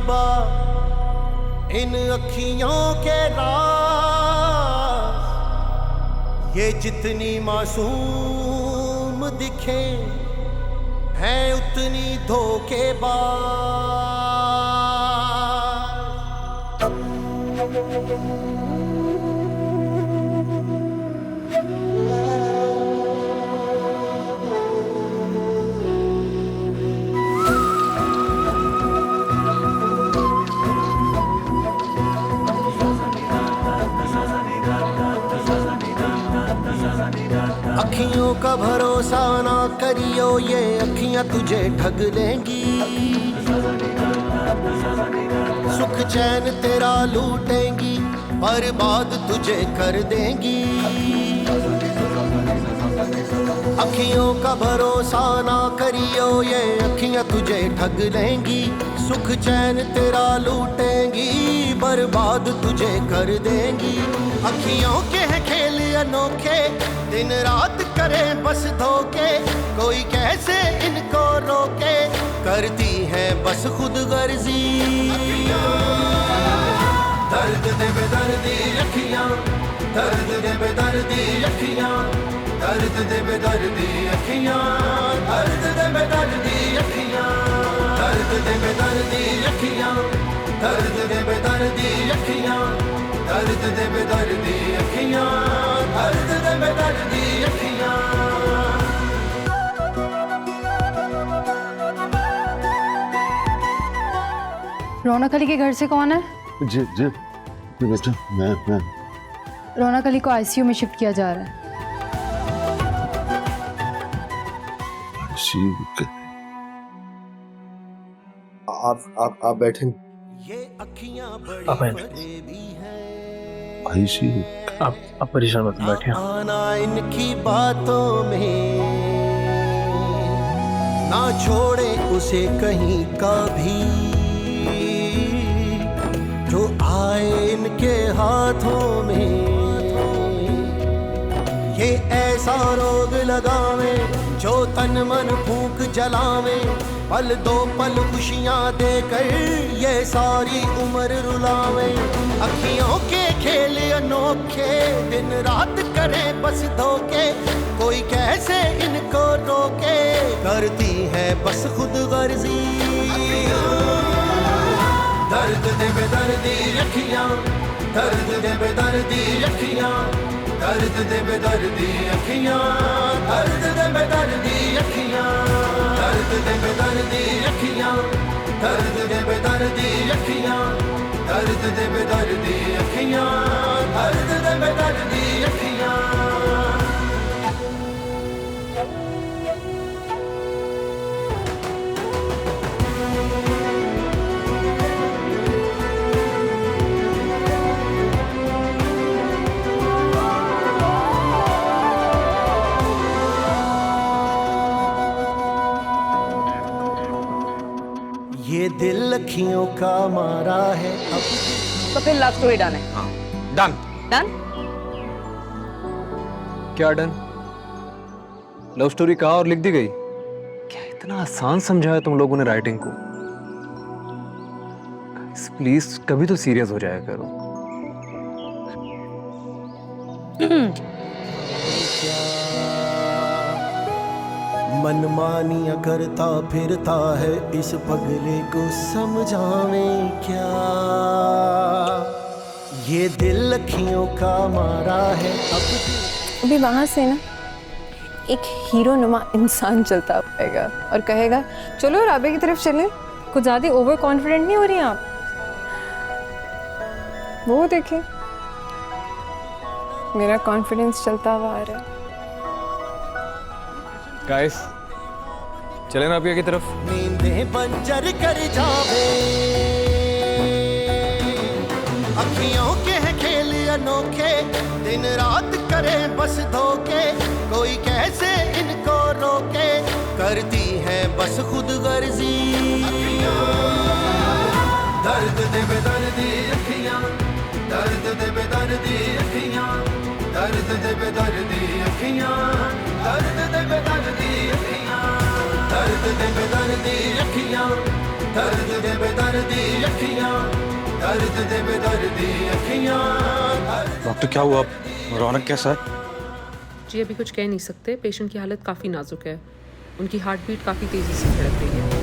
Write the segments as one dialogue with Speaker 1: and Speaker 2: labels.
Speaker 1: रब्बा इन अखियों के राज, ये जितनी मासूम दिखे हैं उतनी धोखेबाज। अखियों का भरोसा ना करियो, ये अखियां तुझे ठग लेंगी। सुख चैन तेरा लूटेंगी, बर्बाद तुझे कर देंगी। अखियों का भरोसा ना करियो, ये अखियां तुझे ठग लेंगी। सुख चैन तेरा लूटेंगी, बर्बाद तुझे कर देंगी। अखियों के हैं खेल अनोखे, दिन रात करे बस धोखे। कोई कैसे इनको रोके, करती है बस खुद गर्जी। दर्द दे बेदर्दी अखियां, दर्द दे बेदर्दी अखियां, दर्द दे बेदर्दी अखियां, दर्द दे बेदर्दी अखियां, दर्द दे बेदर्दी अखियां, दर्द दे बेदर्दी अखियां, दर्द दे बेदर्दी अखियां, दर्द दे बेदर्दी अखियां।
Speaker 2: रौनक अली के घर से कौन है?
Speaker 3: जी जी बेटा, मैं
Speaker 2: रौनक अली को आईसीयू में शिफ्ट किया जा रहा है।
Speaker 3: आप बैठे।
Speaker 1: ये अखियां बड़ी
Speaker 3: आईसीयू।
Speaker 4: आप परेशान मत बैठे।
Speaker 1: आना इनकी बातों में, ना छोड़े उसे कहीं का भी जो आए इनके हाथों में। ये ऐसा रोग लगावे जो तन मन फूंक जलावे, पल दो पल खुशियां देकर ये सारी उम्र रुलावे। अखियों के खेल अनोखे, दिन रात करे बस धोखे। कोई कैसे इनको रोके, करती है बस खुद गर्जी। दर्द दे बेदर्दी अखियां, दर्द दे बेदर्दी अखियां, दर्द दे बेदर्दी अखियां, दर्द दे बेदर्दी अखियां, दर्द दे बेदर्दी अखियां, दर्द दे बेदर्दी अखियां, दर्द दे बेदर्दी अखियां, दर्द दे बेदर्दी अखियां। ये दिल अखियों का मारा है अब।
Speaker 5: तो फिर लव स्टोरी डन है।
Speaker 4: हाँ डन।
Speaker 5: डन?
Speaker 4: क्या डन? लव स्टोरी कहा और लिख दी गई? क्या इतना आसान समझा है तुम लोगों ने राइटिंग को? प्लीज कभी तो सीरियस हो जाया करो।
Speaker 1: मनमानियां करता फिरता है, इस पगले को समझावे क्या। ये दिल अखियों का मारा है अब।
Speaker 6: अभी वहां से ना एक हीरो नुमा इंसान चलता आएगा और कहेगा चलो राबे की तरफ चलें। कुछ ज्यादा ओवर कॉन्फिडेंट नहीं हो रही आप? वो देखिए मेरा कॉन्फिडेंस चलता हुआ आ रहा है।
Speaker 4: गाइस चले ना अभी की तरफ।
Speaker 1: नींदें बंजर कर जावे, अखियों के हैं खेल अनोखे, दिन रात करे बस धोखे। कोई कैसे इनको रोके, करती है बस खुद गर्जी। दर्द दे बेदर्दी अखियां, दर्द दे बेदर्दी अखियां, दर्द दे बेदर्दी अखियां, दर्द दे बेदर्दी अखियां, दर्द दे बेदर्दी अखियां, दर्द दे बेदर्दी अखियां। दर्द दे बेदर्दी अखियां
Speaker 7: डॉक्टर क्या हुआ? रौनक कैसा है?
Speaker 8: जी अभी कुछ कह नहीं सकते, पेशेंट की हालत काफ़ी नाजुक है, उनकी हार्ट बीट काफ़ी तेज़ी से धड़क रही है।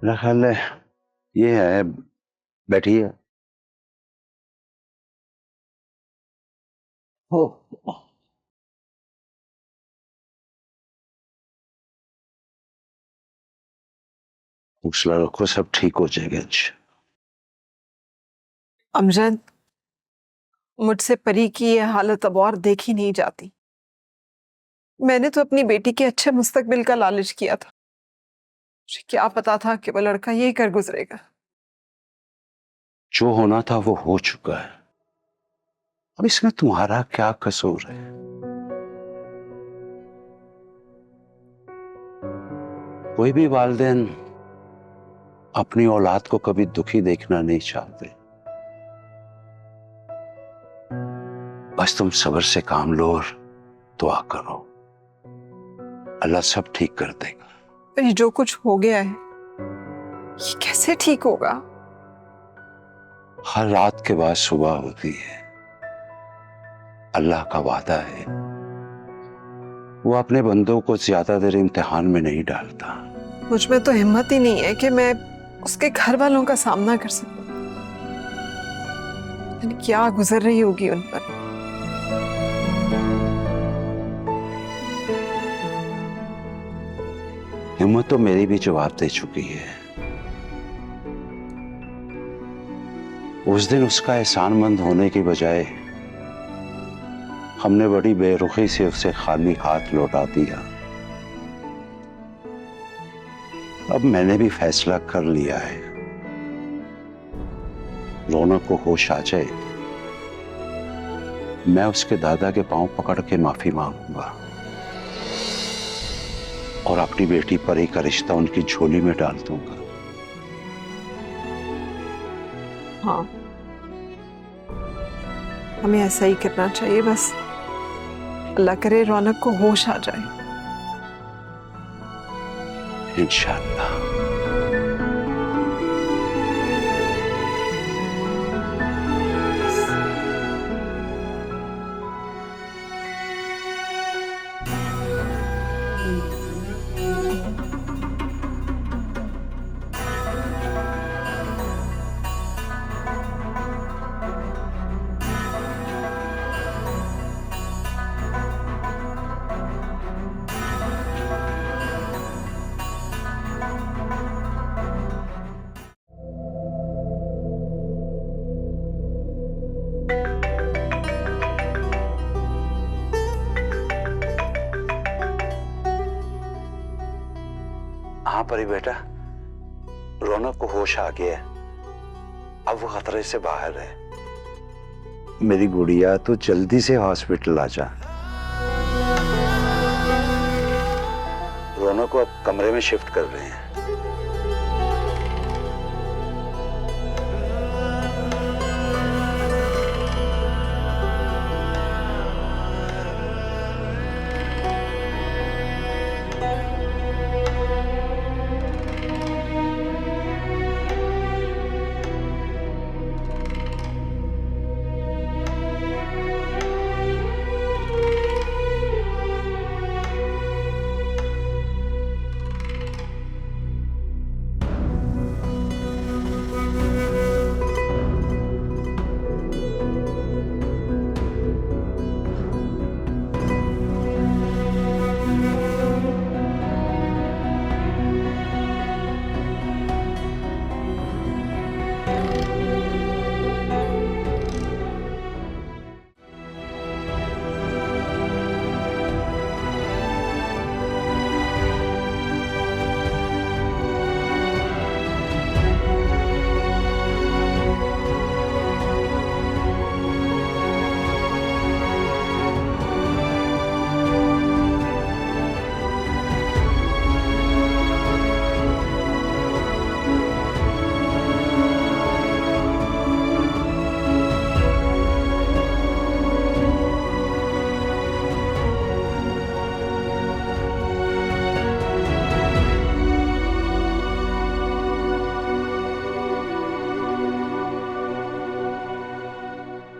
Speaker 3: मेरा ख्याल है ये है, बैठिए। हो हौसला रखो, सब ठीक हो जाएगा। अच्छा
Speaker 9: अमजद, मुझसे परी की ये हालत अब और देखी नहीं जाती। मैंने तो अपनी बेटी के अच्छे मुस्तकबिल का लालच किया था, मुझे क्या पता था कि वो लड़का यही कर गुजरेगा।
Speaker 3: जो होना था वो हो चुका है, अब इसमें तुम्हारा क्या कसूर है? कोई भी वालिदैन अपनी औलाद को कभी दुखी देखना नहीं चाहते। बस तुम सब्र से काम लो और दुआ करो, अल्लाह सब ठीक कर देगा।
Speaker 9: पर ये जो कुछ हो गया है ये कैसे ठीक होगा?
Speaker 3: हर रात के बाद सुबह होती है, अल्लाह का वादा है, वो अपने बंदों को ज्यादा देर इम्तिहान में नहीं डालता।
Speaker 9: मुझ में तो हिम्मत ही नहीं है कि मैं उसके घर वालों का सामना कर सकूं। यानी क्या गुजर रही होगी उन पर।
Speaker 3: हिम्मत तो मेरी भी जवाब दे चुकी है। उस दिन उसका एहसानमंद होने की बजाय हमने बड़ी बेरुखी से उसे खाली हाथ लौटा दिया। अब मैंने भी फैसला कर लिया है, रौनक को होश आ जाए मैं उसके दादा के पांव पकड़ के माफी मांगूंगा और अपनी बेटी परी का रिश्ता उनकी झोली में डाल दूंगा।
Speaker 9: हाँ, हमें ऐसा ही करना चाहिए। बस अल्लाह करे रौनक को होश आ जाए।
Speaker 3: इंशाअल्लाह। हाँ परी बेटा, रौनक को होश आ गया है, अब वो खतरे से बाहर है। मेरी गुड़िया तो जल्दी से हॉस्पिटल आ जा। रौनक को अब कमरे में शिफ्ट कर रहे हैं।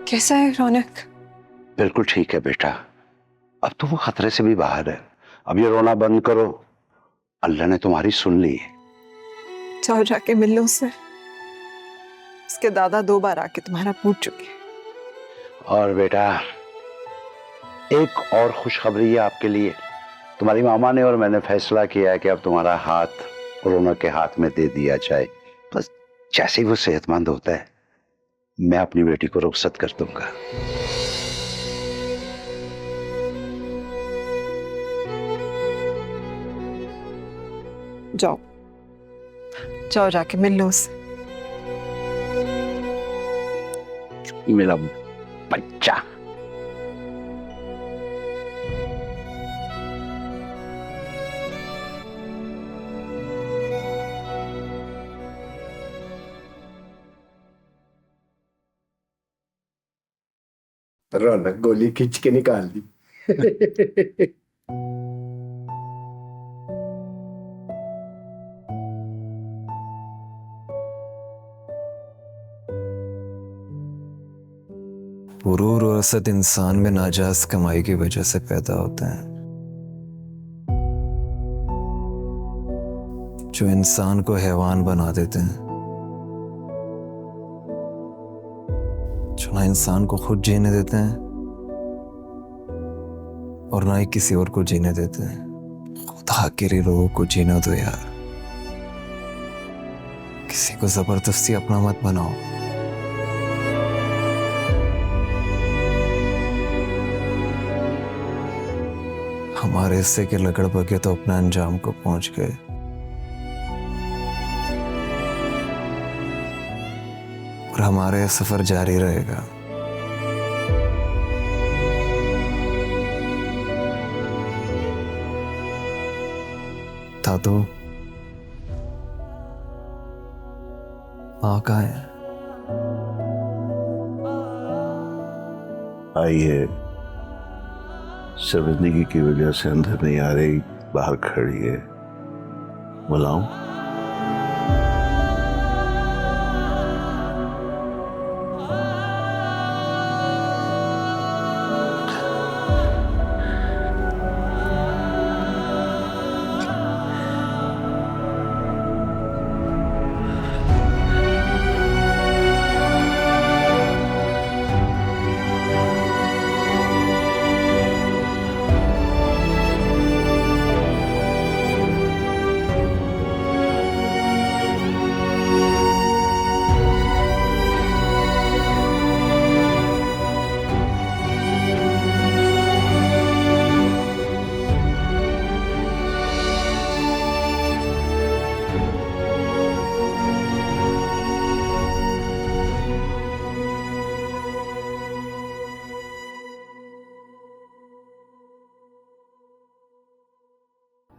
Speaker 9: कैसा है रौनक?
Speaker 3: बिल्कुल ठीक है बेटा, अब तो वो खतरे से भी बाहर है। अब ये रोना बंद करो, अल्लाह ने तुम्हारी सुन ली है।
Speaker 9: जाओ जाके मिल लो उससे। उसके दादा 2 बार आके तुम्हारा पूछ चुके हैं।
Speaker 3: और बेटा एक और खुशखबरी है आपके लिए। तुम्हारी मामा ने और मैंने फैसला किया है कि अब तुम्हारा हाथ रौनक के हाथ में दे दिया जाए। बस जैसे ही वो सेहतमंद होता है मैं अपनी बेटी को रुखसत कर दूंगा।
Speaker 9: जाओ जाओ जाके मिल लो उससे।
Speaker 3: मेरा बच्चा।
Speaker 1: रौनक गोली खींच के निकाल दी।
Speaker 10: गुरूर और हसद इंसान में नाजायज कमाई की वजह से पैदा होते हैं, जो इंसान को हैवान बना देते हैं, जो ना इंसान को खुद जीने देते हैं और ना ही किसी और को जीने देते हैं। खुदा के लिए लोगों को जीना दो यार, किसी को जबरदस्ती अपना मत बनाओ। हमारे हिस्से के लकड़ बगे तो अपने अंजाम को पहुंच गए, और हमारा यह सफर जारी रहेगा। दादू माँ कहाँ है?
Speaker 3: आई है, शर्मिंदगी की वजह से अंदर नहीं आ रही, बाहर खड़ी है। बुलाऊं?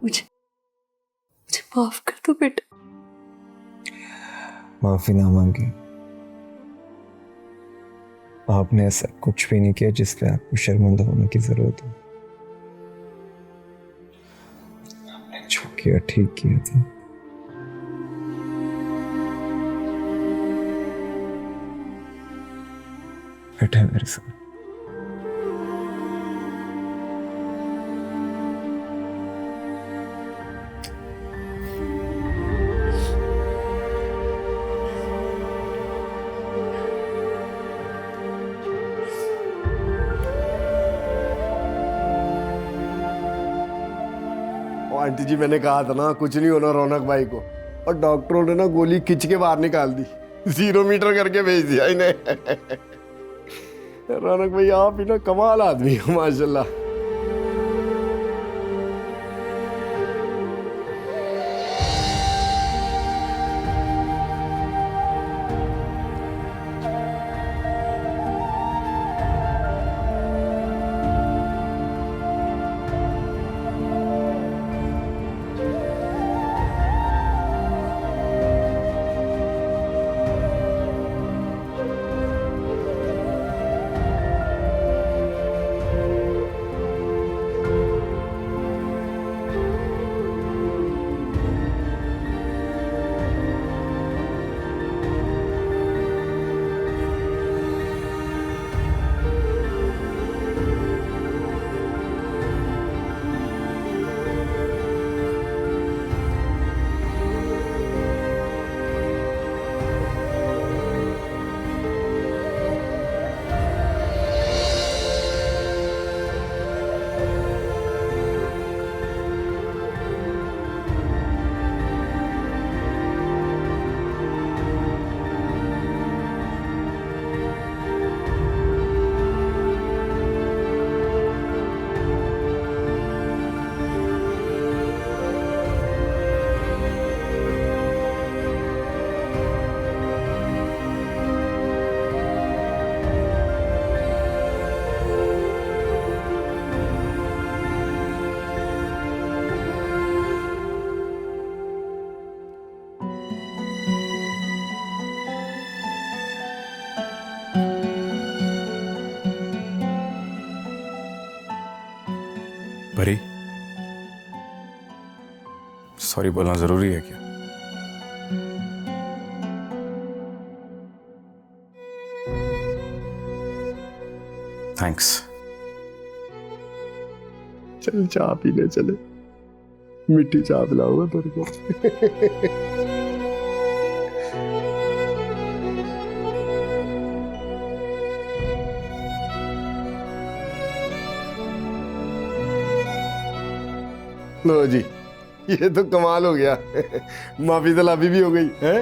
Speaker 6: मुझे माफ कर दो बेटा।
Speaker 10: माफी ना मांगी, आपने ऐसा कुछ भी नहीं किया जिस पे आपको शर्मिंदा होने की जरूरत हो। आपने जो किया ठीक किया था। बैठे मेरे साथ।
Speaker 1: आंटी जी मैंने कहा था ना कुछ नहीं होना रौनक भाई को, और डॉक्टरों ने ना गोली खींच के बाहर निकाल दी, 0 मीटर करके भेज दिया इन्हें। रौनक भाई आप ही ना कमाल आदमी हो माशाल्लाह।
Speaker 7: परी, सॉरी बोलना जरूरी है क्या? थैंक्स।
Speaker 1: चल चाय पीने चले, मीठी चाय पिलाऊंगा तेरे को। लो जी, ये तो कमाल हो गया। माफी तलाफी भी हो गई है।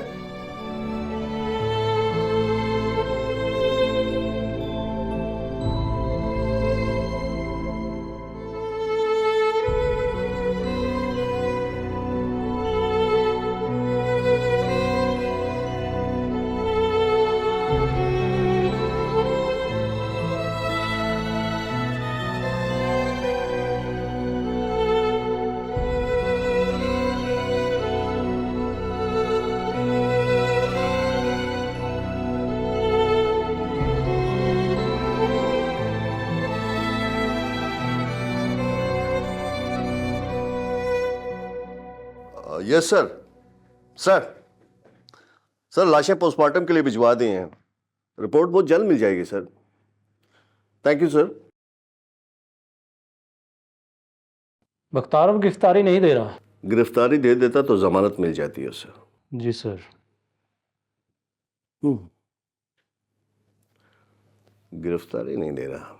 Speaker 1: Yes sir. सर लाशें पोस्टमार्टम के लिए भिजवा दी हैं, रिपोर्ट बहुत जल्द मिल जाएगी सर। Thank you sir.
Speaker 11: बख्तार अब गिरफ्तारी नहीं दे रहा।
Speaker 1: गिरफ्तारी दे देता तो जमानत मिल जाती है सर।
Speaker 11: जी सर।
Speaker 1: गिरफ्तारी नहीं दे रहा।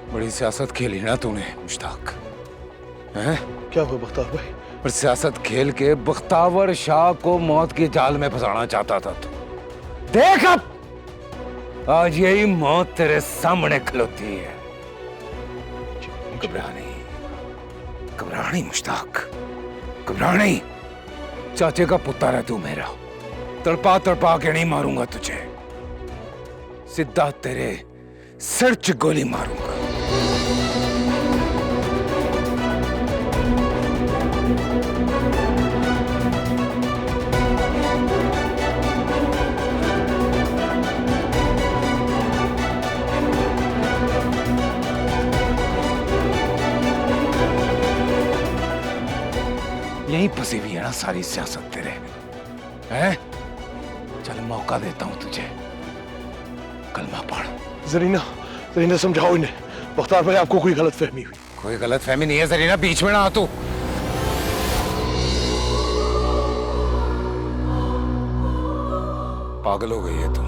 Speaker 3: बड़ी सियासत खेली ना तूने मुश्ताक, हैं?
Speaker 1: क्या हुआ बख्तार भाई?
Speaker 3: पर सियासत खेल के बख्तावर शाह को मौत के जाल में फंसाना चाहता था तू। देख अब आज यही मौत तेरे सामने खलोती है। घबरा नहीं मुश्ताक, घबरा नहीं। चाचे का पुत्र है तू मेरा, तड़पा तड़पा के नहीं मारूंगा तुझे, सीधा तेरे सिर च गोली मारूंगा। यहीं फंसी हुई है ना सारी सियासत तेरे, हैं? चल मौका देता हूं तुझे, कलमा पढ़।
Speaker 1: जरीना समझाओ इन्हें। बख्तार भाई आपको कोई गलतफहमी हुई?
Speaker 3: कोई गलतफहमी नहीं है जरीना, बीच में ना आ तू। पागल हो गई है तू।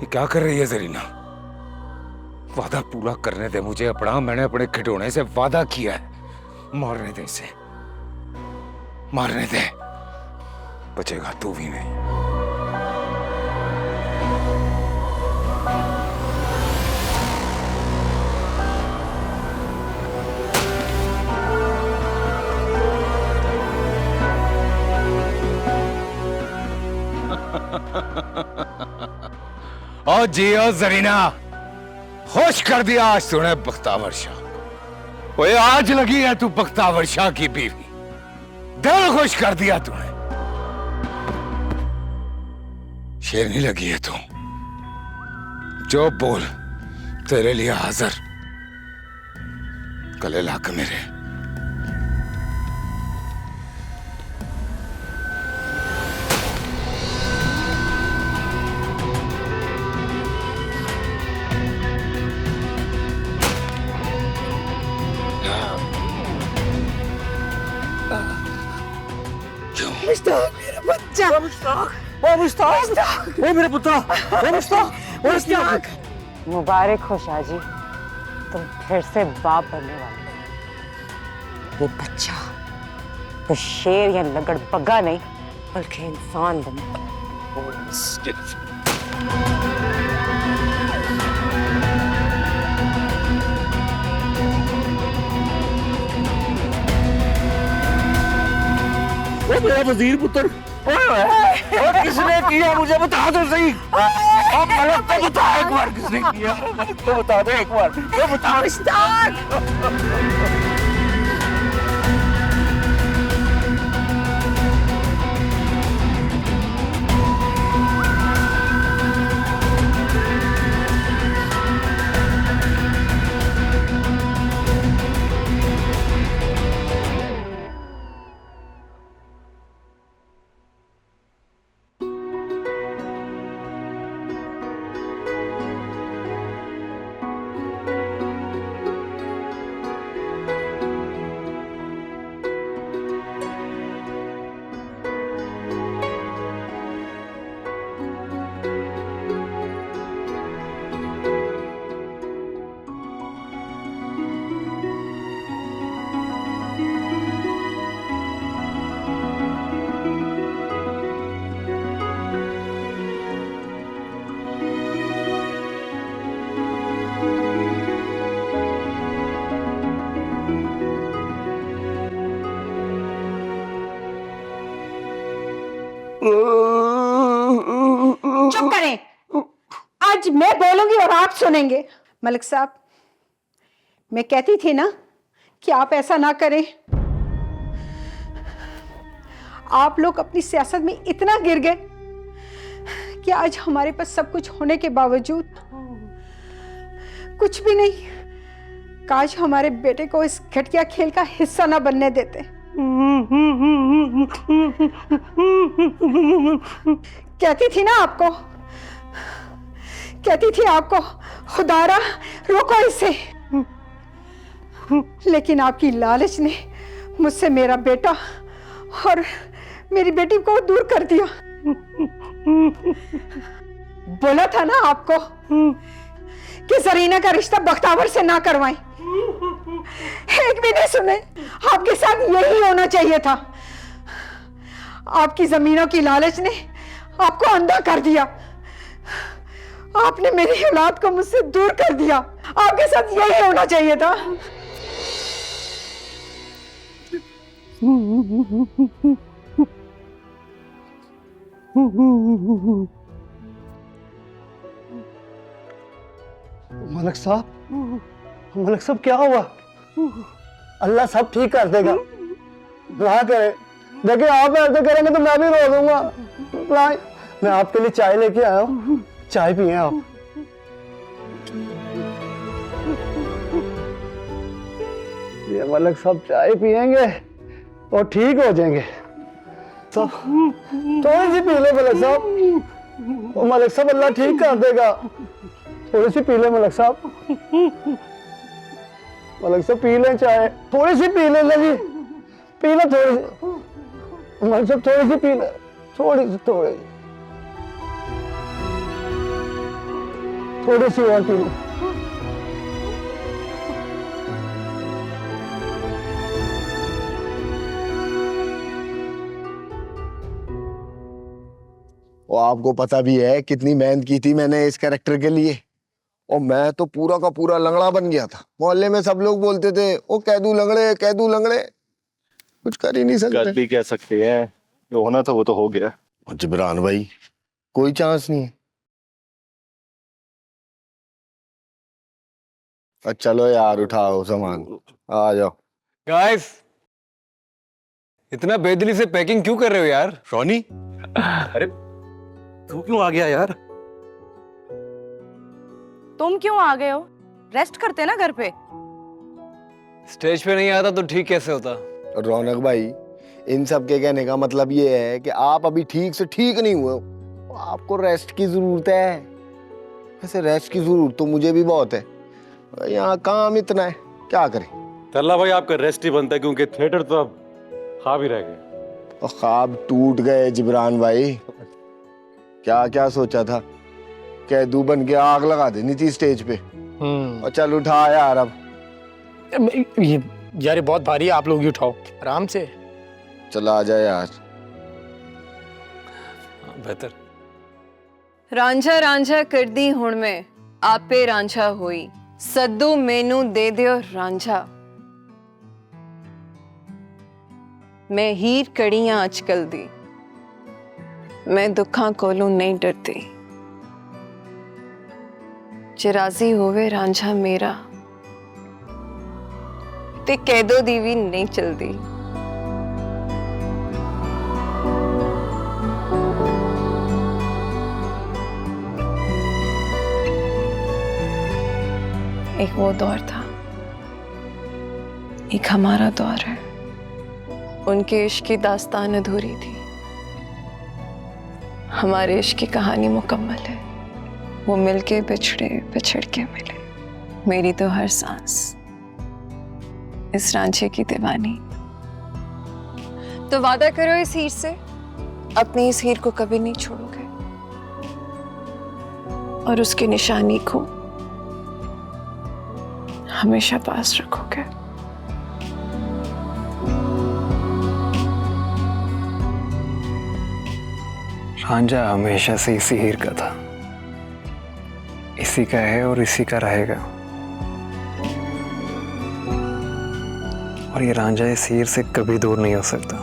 Speaker 3: ये क्या कर रही है जरीना? वादा पूरा करने दे मुझे अपना। मैंने अपने खिडौने से वादा किया है, मारने दे इसे, मारने दे, बचेगा तू भी नहीं। ओ जियो जरीना, खुश कर दिया आज तूने बख्तावर शाह। ओए आज लगी है तू बख्तावर शाह की बीवी, दिल खुश कर दिया तूने। शेरनी लगी है तू, जो बोल तेरे लिए हाजिर। गले लाके मेरे।
Speaker 9: मुश्ताक मेरा बच्चा। मुश्ताक मेरे पुत्र। मुश्ताक
Speaker 5: मुबारक हो शाहजी, तुम फिर से बाप बनने वाले। ये बच्चा तो शेर या लगड़ पग्गा नहीं बल्कि इंसान बने।
Speaker 3: मेरा वजीर पुत्र। और किसने किया मुझे बता दो सही। अब मलक तो बता एक बार किसने किया, मलक तो बता दो एक बार, ये बता।
Speaker 12: चुप करें, आज मैं बोलूंगी और आप सुनेंगे। मलिक साहब, मैं कहती थी ना कि आप ऐसा ना करें। आप लोग अपनी सियासत में इतना गिर गए कि आज हमारे पास सब कुछ होने के बावजूद कुछ भी नहीं। काश हमारे बेटे को इस घटिया खेल का हिस्सा ना बनने देते। कहती थी ना आपको, कहती थी आपको, खुदारा रोको इसे। लेकिन आपकी लालच ने मुझसे मेरा बेटा और मेरी बेटी को दूर कर दिया। बोला था ना आपको कि जरीना का रिश्ता बख्तावर से ना करवाएं। एक भी नहीं सुने। आपके साथ यही होना चाहिए था। आपकी जमीनों की लालच ने आपको अंधा कर दिया। आपने मेरी औलाद को मुझसे दूर कर दिया। आपके साथ यही होना चाहिए था।
Speaker 1: मलक साहब, मलक साहब क्या हुआ? अल्लाह सब ठीक कर देगा। ना करे, देखिए आप ऐसे करेंगे तो मैं भी रो दूंगा। मैं आपके लिए चाय लेके आया हूँ, चाय पिए आप। ये मलक साहब चाय पिएंगे और ठीक हो जाएंगे। सब थोड़ी सी पी ले मलक साहब, वो मलक साहब अल्लाह ठीक कर देगा। थोड़ी सी पी ले मलक साहब, मलक साहब पी ले चाय, थोड़ी सी पी ले जी, पी ले थोड़ी सी मलक साहब, थोड़ी सी पी ले, थोड़ी सी और पी ले।
Speaker 13: और आपको पता भी है कितनी मेहनत की थी मैंने इस कैरेक्टर के लिए, और मैं तो पूरा का पूरा लंगड़ा बन गया था। मोहल्ले में सब लोग बोलते थे ओ कैदू लंगड़े, कैदू लंगड़े। कुछ कर ही नहीं सकते।
Speaker 14: कर भी कह सकते हैं, जो होना था वो तो हो गया।
Speaker 13: और जिब्रान भाई कोई चांस नहीं है। चलो यार उठाओ सामान, आ जाओ।
Speaker 4: गाइस, इतना बेदिली से पैकिंग क्यों कर रहे हो यार?
Speaker 14: रोनी, अरे तू क्यों आ गया यार?
Speaker 15: तुम क्यों आ गए हो? रेस्ट करते ना घर पे।
Speaker 4: स्टेज पे नहीं आता तो ठीक कैसे होता?
Speaker 13: रौनक भाई, इन सब के कहने का मतलब ये है कि आप अभी ठीक से ठीक नहीं हुए हो, आपको रेस्ट की जरूरत है। वैसे रेस्ट की जरूरत तो मुझे भी बहुत है, यहाँ काम इतना है, क्या करें।
Speaker 14: तल्ला भाई आपका रेस्ट ही बनता है, क्योंकि थिएटर तो अब ख्वाब ही रह गए।
Speaker 13: और ख्वाब टूट गए जिब्रान भाई। क्या क्या सोचा था, कैदू बन के आग लगा देनी थी स्टेज पे। और चल उठा यार अब।
Speaker 11: ये यार बहुत भारी है, आप लोग ही उठाओ आराम से।
Speaker 13: चला आ जाए यार।
Speaker 4: बेहतर।
Speaker 6: रांझा रांझा कर दी हुण में, आपे रांझा हुई, सद्दू मेनू दे दियो रांझा। मैं हीर कड़ियां अजकल दी, मैं दुखा कोलों नहीं डरती। जे राजी होवे रांझा मेरा ते कैदो दी भी नहीं चलदी। एक वो दौर था, एक हमारा दौर है। उनके इश्क की दास्तान अधूरी थी, हमारे इश्क की कहानी मुकम्मल है। वो मिलके बिछड़े, बिछड़ के मिले, मेरी तो हर सांस इस रांझे की दीवानी। तो वादा करो इस हीर से, अपनी इस हीर को कभी नहीं छोड़ोगे और उसकी निशानी को हमेशा पास रखोगे।
Speaker 10: रांझा हमेशा से इसी हीर का था, इसी का है और इसी का रहेगा। और ये रांझा इस हीर से कभी दूर नहीं हो सकता।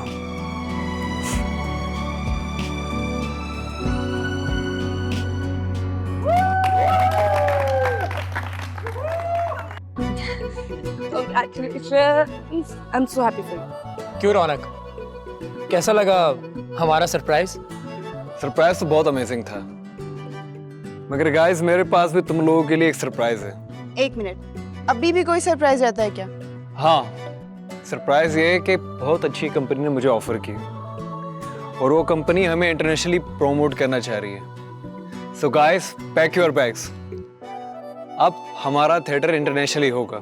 Speaker 15: I'm so happy for you.
Speaker 11: क्यों रौनक, कैसा लगा हमारा सरप्राइज?
Speaker 4: सरप्राइज तो बहुत अमेजिंग था, मगर गाइस मेरे पास भी तुम लोगों के लिए एक सरप्राइज है।
Speaker 15: एक मिनट, अभी भी कोई सरप्राइज रहता है क्या?
Speaker 4: हाँ, सरप्राइज ये है कि बहुत अच्छी कंपनी ने मुझे ऑफर की और वो कंपनी हमें इंटरनेशनली प्रमोट करना चाह रही है। So guys, pack your bags, अब हमारा थिएटर इंटरनेशनली होगा।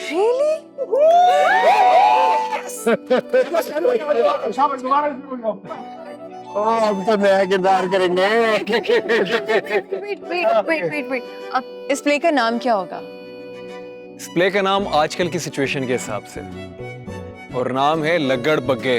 Speaker 15: Really?
Speaker 13: अब तो नया किरदार करेंगे।
Speaker 6: वेट, अब इस प्ले का नाम क्या होगा?
Speaker 4: इस प्ले का नाम आजकल की सिचुएशन के हिसाब से, और नाम है लगड़ बग्गे।